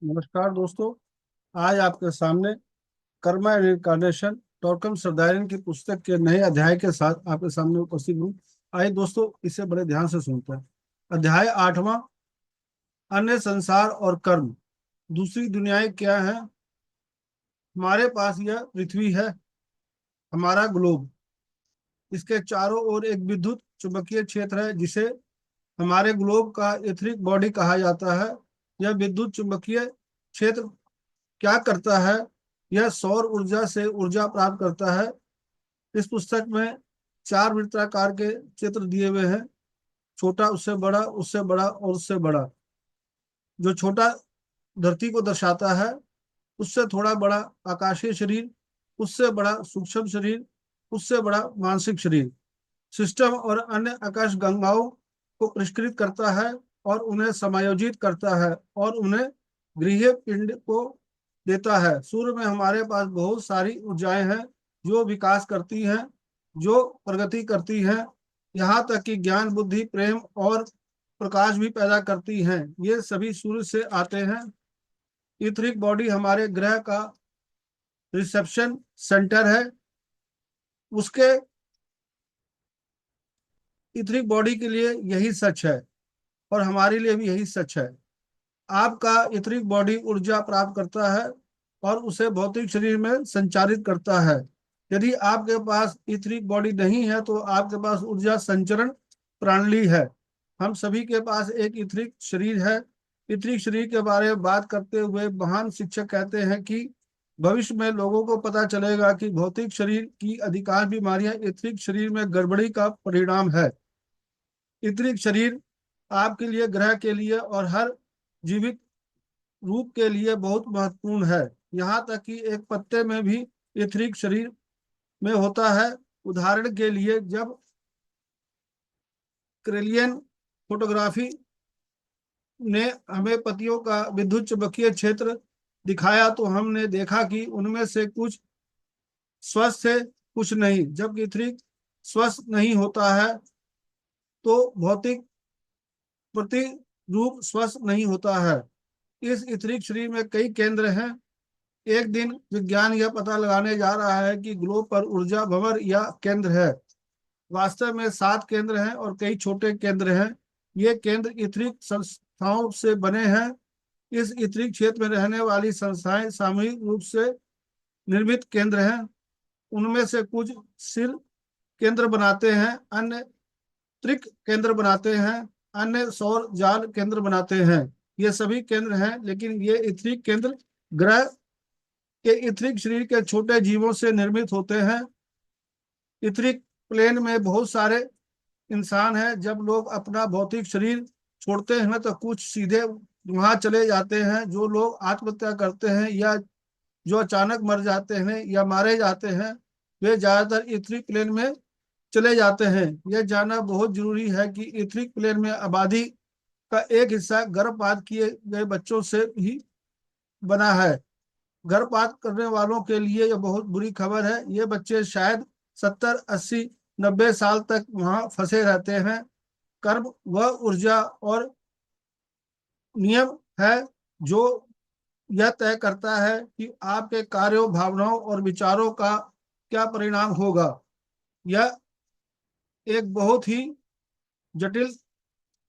नमस्कार दोस्तों। आज आपके सामने कर्मा इनकार्नेशन टॉर्कम सरदारिन की पुस्तक के नए अध्याय के साथ आपके सामने उपस्थित हूँ। आइए दोस्तों, इसे बड़े ध्यान से सुनते हैं। अध्याय 8वां, अन्य संसार और कर्म। दूसरी दुनियाएं क्या है? हमारे पास यह पृथ्वी है, हमारा ग्लोब। इसके चारों ओर एक विद्युत चुंबकीय क्षेत्र है जिसे हमारे ग्लोब का इथरिक बॉडी कहा जाता है। यह विद्युत चुंबकीय क्षेत्र क्या करता है? यह सौर ऊर्जा से ऊर्जा प्राप्त करता है। इस पुस्तक में चार वृत्ताकार के चित्र दिए हुए हैं। छोटा, उससे बड़ा, उससे बड़ा और उससे बड़ा। जो छोटा धरती को दर्शाता है, उससे थोड़ा बड़ा आकाशीय शरीर, उससे बड़ा सूक्ष्म शरीर, उससे बड़ा मानसिक शरीर। सिस्टम और अन्य आकाश गंगाओं को परिष्कृत करता है और उन्हें समायोजित करता है और उन्हें गृहीय पिंड को देता है। सूर्य में हमारे पास बहुत सारी ऊर्जाएं हैं जो विकास करती हैं, जो प्रगति करती हैं, यहाँ तक कि ज्ञान, बुद्धि, प्रेम और प्रकाश भी पैदा करती हैं। ये सभी सूर्य से आते हैं। इथरिक बॉडी हमारे ग्रह का रिसेप्शन सेंटर है। उसके इथरिक बॉडी के लिए यही सच है और हमारे लिए भी यही सच है। आपका इथरिक बॉडी ऊर्जा प्राप्त करता है और उसे भौतिक शरीर में संचारित करता है। यदि आपके पास इथरिक बॉडी नहीं है तो आपके पास ऊर्जा संचरण प्रणाली है। हम सभी के पास एक इथरिक शरीर है। इथरिक शरीर के बारे में बात करते हुए महान शिक्षक कहते हैं कि भविष्य में लोगों को पता चलेगा कि भौतिक शरीर की अधिकांश बीमारियां इथरिक शरीर में गड़बड़ी का परिणाम है। इतरिक शरीर आपके लिए, ग्रह के लिए और हर जीवित रूप के लिए बहुत महत्वपूर्ण है। यहाँ तक कि एक पत्ते में भी इथरिक शरीर में होता है। उदाहरण के लिए, जब क्रेलियन फोटोग्राफी ने हमें पत्तियों का विद्युत चुंबकीय क्षेत्र दिखाया तो हमने देखा कि उनमें से कुछ स्वस्थ है, कुछ नहीं। जब इथरिक स्वस्थ नहीं होता है तो भौतिक प्रतिरूप स्वस्थ नहीं होता है। इस इथरिक शरीर में कई केंद्र हैं। एक दिन विज्ञान यह पता लगाने जा रहा है कि ग्लोब पर ऊर्जा भंवर या केंद्र है। वास्तव में 7 केंद्र हैं और कई छोटे केंद्र हैं। ये केंद्र इथरिक संस्थाओं से बने हैं। इस इथरिक क्षेत्र में रहने वाली संस्थाएं सामूहिक रूप से निर्मित केंद्र हैं। उनमें से कुछ सिर केंद्र बनाते हैं, अन्य त्रिक केंद्र बनाते हैं, अन्य सौर जाल केंद्र बनाते हैं। ये सभी केंद्र हैं, लेकिन ये इथरिक केंद्र ग्रह के इथरिक शरीर के छोटे जीवों से निर्मित होते हैं। इथरिक प्लेन में बहुत सारे इंसान हैं। जब लोग अपना भौतिक शरीर छोड़ते हैं तो कुछ सीधे वहां चले जाते हैं। जो लोग आत्महत्या करते हैं या जो अचानक मर जाते हैं या मारे जाते हैं, वे ज्यादातर इथरिक प्लेन में चले जाते हैं। यह जानना बहुत जरूरी है कि इथरिक प्लेन में आबादी का एक हिस्सा गर्भपात किए गए बच्चों से ही बना है। गर्भपात करने वालों के लिए यह बहुत बुरी खबर है। ये बच्चे शायद 70, 80, 90 साल तक वहां फंसे रहते हैं। कर्म वह ऊर्जा और नियम है जो यह तय करता है कि आपके कार्यों, भावनाओं और विचारों का क्या परिणाम होगा। यह एक बहुत ही जटिल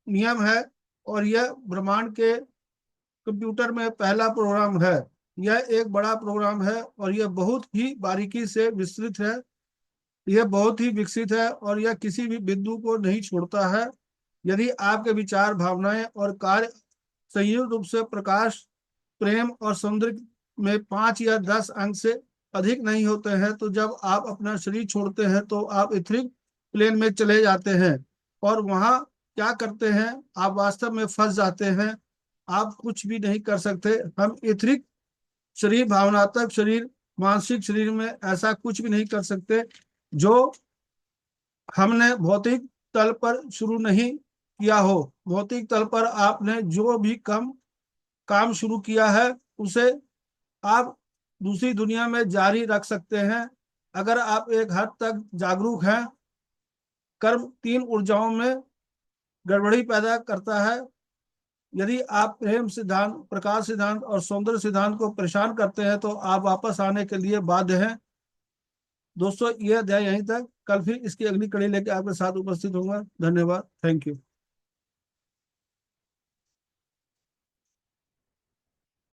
नियम है और यह ब्रह्मांड के कंप्यूटर में पहला प्रोग्राम है। यह एक बड़ा प्रोग्राम है और यह बहुत ही बारीकी से विस्तृत है। यह बहुत ही विकसित है और यह किसी भी बिंदु को नहीं छोड़ता है। यदि आपके विचार, भावनाएं और कार्य संयुक्त रूप से प्रकाश, प्रेम और सौंदर्य में 5 या 10 अंक से अधिक नहीं होते हैं तो जब आप अपना शरीर छोड़ते हैं तो आप इथरिक प्लेन में चले जाते हैं। और वहां क्या करते हैं? आप वास्तव में फंस जाते हैं। आप कुछ भी नहीं कर सकते। हम इथरिक शरीर, भावनात्मक शरीर, मानसिक शरीर में ऐसा कुछ भी नहीं कर सकते जो हमने भौतिक तल पर शुरू नहीं किया हो। भौतिक तल पर आपने जो भी कम काम शुरू किया है उसे आप दूसरी दुनिया में जारी रख सकते हैं अगर आप एक हद तक जागरूक हैं। कर्म 3 ऊर्जाओं में गड़बड़ी पैदा करता है। यदि आप प्रेम सिद्धांत, प्रकाश सिद्धांत और सौंदर्य सिद्धांत को परेशान करते हैं तो आप वापस आने के लिए बाध्य हैं। दोस्तों, यह अध्याय यहीं तक। कल फिर इसकी अगली कड़ी लेकर आपके साथ उपस्थित होऊंगा। धन्यवाद। Thank you.